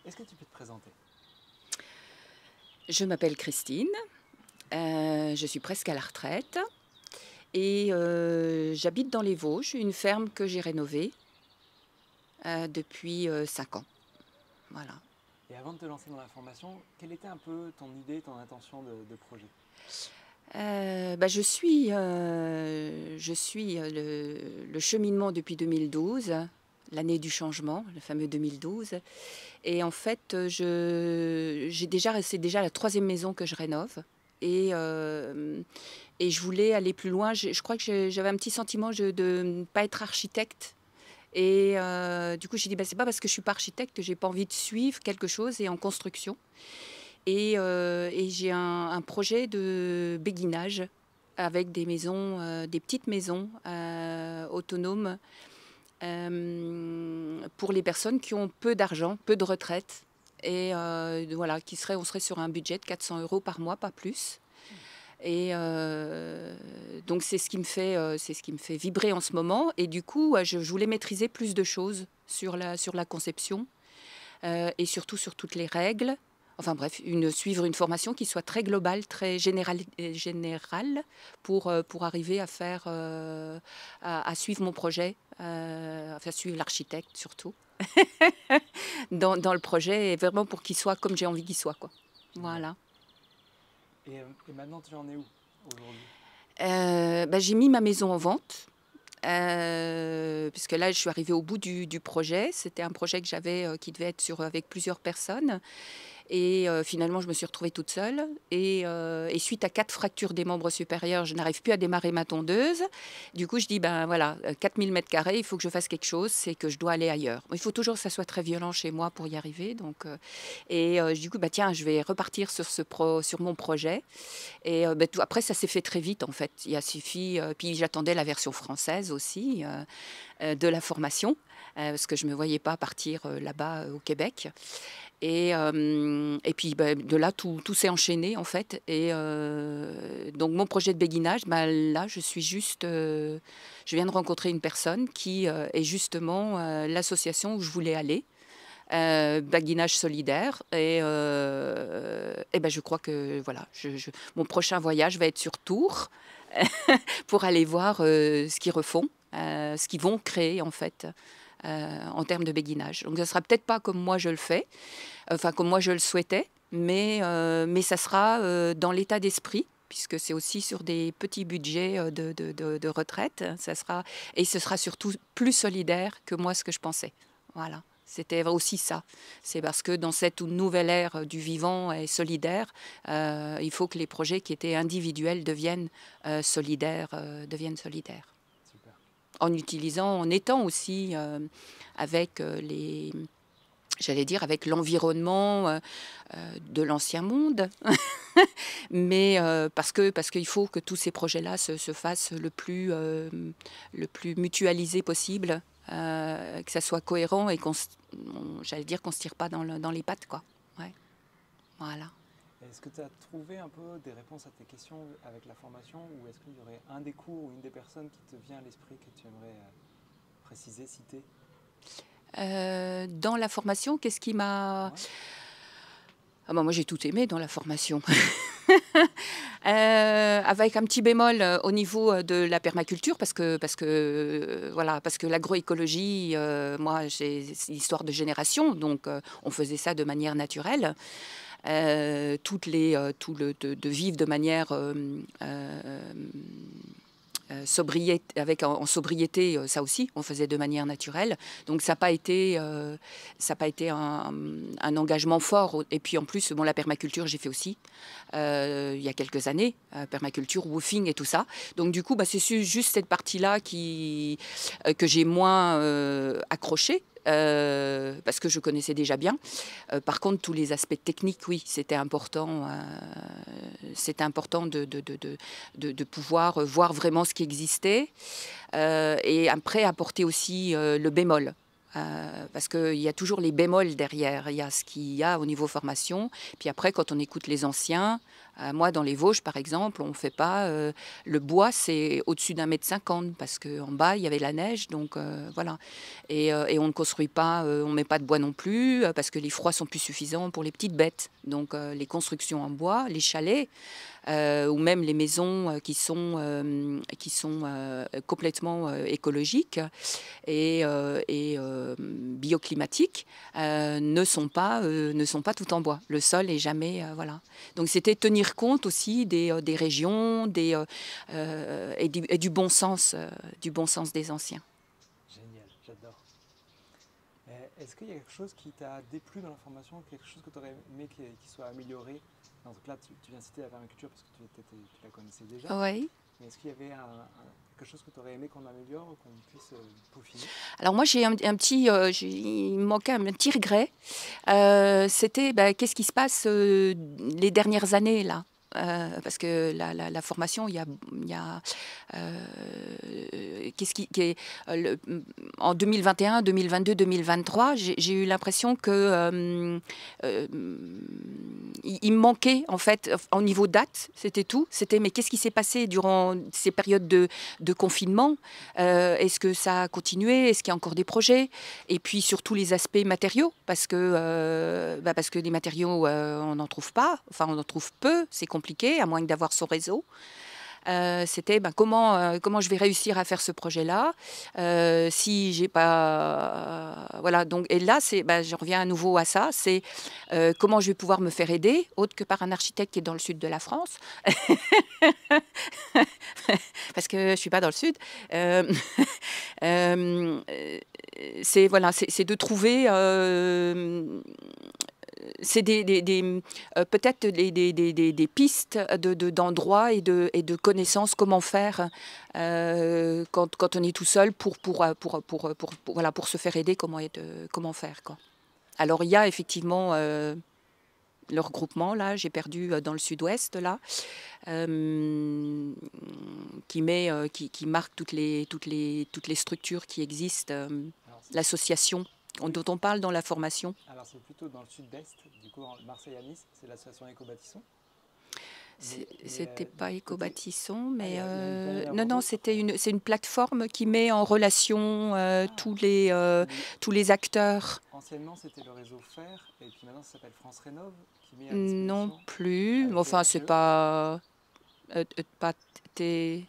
Est-ce que tu peux te présenter? Je m'appelle Christine, je suis presque à la retraite et j'habite dans les Vosges, une ferme que j'ai rénovée depuis 5 ans. Voilà. Et avant de te lancer dans la formation, quelle était un peu ton idée, ton intention de projet? Je suis le cheminement depuis 2012, l'année du changement, le fameux 2012. Et en fait, c'est déjà la troisième maison que je rénove. Et, euh, et je voulais aller plus loin. Je crois que j'avais un petit sentiment de ne pas être architecte. Et du coup, j'ai dit, bah, c'est pas parce que je suis pas architecte que j'ai pas envie de suivre quelque chose et en construction. Et j'ai un projet de béguinage avec des maisons, des petites maisons autonomes pour les personnes qui ont peu d'argent, peu de retraite. Et voilà, on serait sur un budget de 400 euros par mois, pas plus. Et donc c'est ce qui me fait vibrer en ce moment. Et du coup, je voulais maîtriser plus de choses sur la conception et surtout sur toutes les règles. Enfin bref, suivre une formation qui soit très globale, très générale pour arriver à faire, à suivre mon projet, enfin suivre l'architecte surtout, dans le projet, et vraiment pour qu'il soit comme j'ai envie qu'il soit, quoi. Génial. Voilà. Et maintenant, tu en es où aujourd'hui? J'ai mis ma maison en vente. Puisque là, je suis arrivée au bout du projet. C'était un projet que j'avais qui devait être avec plusieurs personnes. Et finalement, je me suis retrouvée toute seule. Et suite à 4 fractures des membres supérieurs, je n'arrive plus à démarrer ma tondeuse. Du coup, je dis, ben voilà, 4000 mètres carrés, il faut que je fasse quelque chose, c'est que je dois aller ailleurs. Il faut toujours que ça soit très violent chez moi pour y arriver. Donc, du coup, bah, tiens, je vais repartir sur mon projet. Et après, ça s'est fait très vite, en fait. Il a suffi. Puis j'attendais la version française aussi de la formation, parce que je ne me voyais pas partir là-bas au Québec. Et puis de là, tout s'est enchaîné, en fait. Et donc, mon projet de béguinage, là, je viens de rencontrer une personne qui est justement l'association où je voulais aller. Béguinage solidaire et je crois que voilà, mon prochain voyage va être sur Tours pour aller voir ce qu'ils refont, ce qu'ils vont créer en fait en termes de béguinage. Donc ça sera peut-être pas comme moi je le fais, enfin comme moi je le souhaitais, mais ça sera dans l'état d'esprit, puisque c'est aussi sur des petits budgets de retraite. Et ce sera surtout plus solidaire que moi ce que je pensais. Voilà. C'était aussi ça. C'est parce que dans cette nouvelle ère du vivant et solidaire, il faut que les projets qui étaient individuels deviennent solidaires, Super. en étant aussi avec avec l'environnement de l'ancien monde, mais parce qu'il faut que tous ces projets-là se fassent le plus mutualisé possible, que ça soit cohérent et qu'on se tire pas dans les pattes, quoi. Ouais, voilà. Est-ce que tu as trouvé un peu des réponses à tes questions avec la formation, ou est-ce qu'il y aurait un des cours ou une des personnes qui te vient à l'esprit que tu aimerais préciser, citer? Dans la formation, qu'est-ce qui m'a... Ouais. Ah ben moi j'ai tout aimé dans la formation. Avec un petit bémol au niveau de la permaculture, parce que l'agroécologie, moi c'est une histoire de génération, donc on faisait ça de manière naturelle. De vivre de manière en sobriété, ça aussi, on faisait de manière naturelle. Donc ça n'a pas été un engagement fort. Et puis en plus, bon, la permaculture, j'ai fait aussi il y a quelques années, permaculture, woofing et tout ça. Donc du coup, c'est juste cette partie-là que j'ai moins accrochée. Parce que je connaissais déjà bien. Par contre, tous les aspects techniques, oui, c'était important. C'était important de pouvoir voir vraiment ce qui existait. Et après, apporter aussi le bémol. Parce qu'il y a toujours les bémols derrière. Il y a ce qu'il y a au niveau formation. Puis après, quand on écoute les anciens, moi, dans les Vosges, par exemple, on fait pas... le bois, c'est au-dessus d'1,50 m parce qu'en bas, il y avait la neige. Donc, voilà. Et on ne construit pas, on ne met pas de bois non plus, parce que les froids sont plus suffisants pour les petites bêtes. Donc, les constructions en bois, les chalets, ou même les maisons qui sont complètement écologiques et bioclimatiques, ne sont pas tout en bois. Le sol est jamais... voilà. Donc c'était tenir compte aussi des régions et du bon sens des anciens. Génial, j'adore. Est-ce qu'il y a quelque chose qui t'a déplu dans la formation, quelque chose que tu aurais aimé qui soit amélioré? Donc là, tu viens citer la permaculture parce que tu la connaissais déjà. Oui. Mais est-ce qu'il y avait quelque chose que tu aurais aimé qu'on améliore ou qu'on puisse peaufiner? Alors moi j'ai un petit, il me manquait un petit regret. C'était qu'est-ce qui se passe les dernières années là. Parce que la formation, qu'est-ce qui est en 2021, 2022, 2023, j'ai eu l'impression que il me manquait en fait au niveau date, c'était tout. C'était mais qu'est-ce qui s'est passé durant ces périodes de confinement? Est-ce que ça a continué? Est-ce qu'il y a encore des projets? Et puis surtout les aspects matériaux, parce que des matériaux, on n'en trouve pas, enfin on en trouve peu, c'est compliqué, à moins que d'avoir son réseau. C'était comment je vais réussir à faire ce projet-là si j'ai pas voilà. Donc et là je reviens à nouveau à ça, c'est comment je vais pouvoir me faire aider autre que par un architecte qui est dans le sud de la France parce que je suis pas dans le sud. Euh, c'est de trouver c'est peut-être des pistes d'endroits et de connaissances, comment faire quand on est tout seul voilà, pour se faire aider, comment faire, quoi. Alors il y a effectivement le regroupement, là, j'ai perdu dans le sud-ouest, là, qui marque toutes les structures qui existent, l'association dont on parle dans la formation. Alors c'est plutôt dans le sud-est, du coup Marseille à Nice, c'est l'association Éco-Bâtisson. C'était pas Éco-Bâtisson, mais non, c'est une plateforme qui met en relation tous les acteurs. Anciennement, c'était le réseau Fer, et puis maintenant ça s'appelle France Rénov, qui met à Non disposition. plus, enfin c'est pas c'est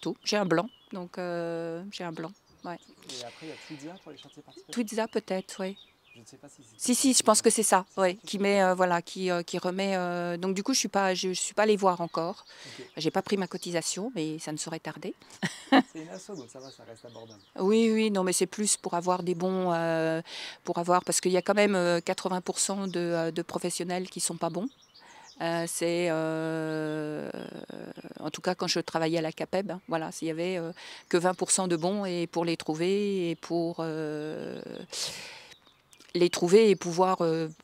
tout. J'ai un blanc, donc j'ai un blanc. Ouais. Et après il y a Twiza pour les chantiers participatifs. Twiza peut-être, oui. Je ne sais pas si c'est. Si, je pense que c'est ça, ouais, qui met, voilà, qui remet. Donc du coup, je suis pas allée voir encore. Okay. J'ai pas pris ma cotisation, mais ça ne saurait tarder. C'est une asso, donc ça va, ça reste abordable. Oui, non, mais c'est plus pour avoir des bons, parce qu'il y a quand même 80% de professionnels qui sont pas bons. En tout cas quand je travaillais à la CAPEB, hein, voilà, s'il y avait que 20% de bons, et pour les trouver et pouvoir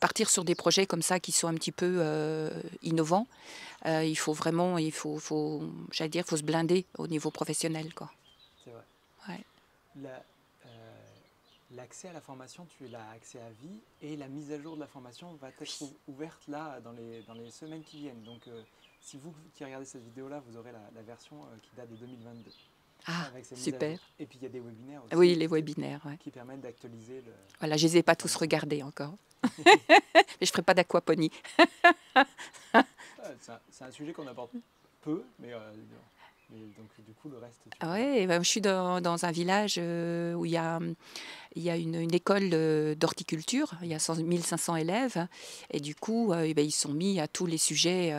partir sur des projets comme ça qui sont un petit peu innovants, il faut vraiment, j'allais dire, faut se blinder au niveau professionnel, quoi. C'est vrai. Ouais. L'accès à la formation, tu l'as accès à vie, et la mise à jour de la formation va être ouverte là dans les semaines qui viennent. Donc si vous qui regardez cette vidéo-là, vous aurez la version qui date de 2022. Ah, super. Et puis il y a des webinaires aussi. Oui, les webinaires, ouais. Qui permettent d'actualiser le... Voilà, je ne les ai pas tous regardés encore. Mais je ne ferai pas d'aquaponie. C'est un sujet qu'on aborde peu, mais donc du coup le reste... Oui, je suis dans un village où il y a une école d'horticulture, il y a 1500 élèves, et du coup ils sont mis à tous les sujets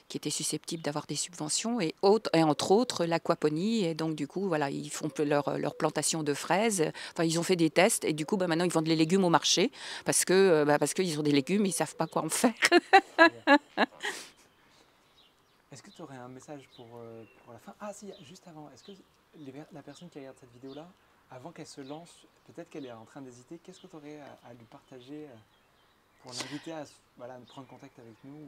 qui étaient susceptibles d'avoir des subventions, et entre autres l'aquaponie, et donc du coup voilà, ils font leur plantation de fraises, enfin ils ont fait des tests, et du coup maintenant ils vendent les légumes au marché, parce qu'ils ont des légumes, ils ne savent pas quoi en faire. Est-ce que tu aurais un message pour la fin? Ah si, juste avant, est-ce que la personne qui regarde cette vidéo-là, avant qu'elle se lance, peut-être qu'elle est en train d'hésiter, qu'est-ce que tu aurais à lui partager pour l'inviter à prendre contact avec nous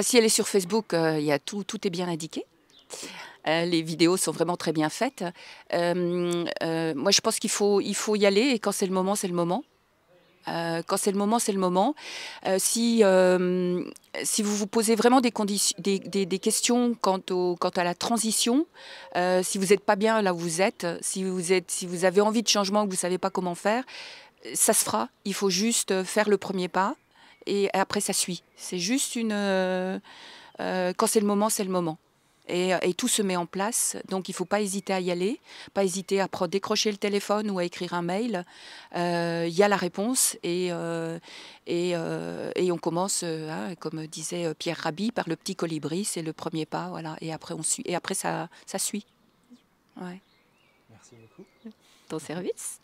Si elle est sur Facebook, tout est bien indiqué. Les vidéos sont vraiment très bien faites. Moi, je pense il faut y aller et quand c'est le moment, c'est le moment. Quand c'est le moment, c'est le moment. Si vous vous posez vraiment des questions quant à la transition, si vous n'êtes pas bien là où vous êtes, si vous avez envie de changement, que vous ne savez pas comment faire, ça se fera. Il faut juste faire le premier pas et après ça suit. C'est juste quand c'est le moment, c'est le moment. Et tout se met en place, donc il ne faut pas hésiter à y aller, pas hésiter à décrocher le téléphone ou à écrire un mail. Il y a la réponse et on commence, hein, comme disait Pierre Rabhi, par le petit colibri, c'est le premier pas, voilà. Et après on suit, et après ça suit. Ouais. Merci beaucoup. Ton service.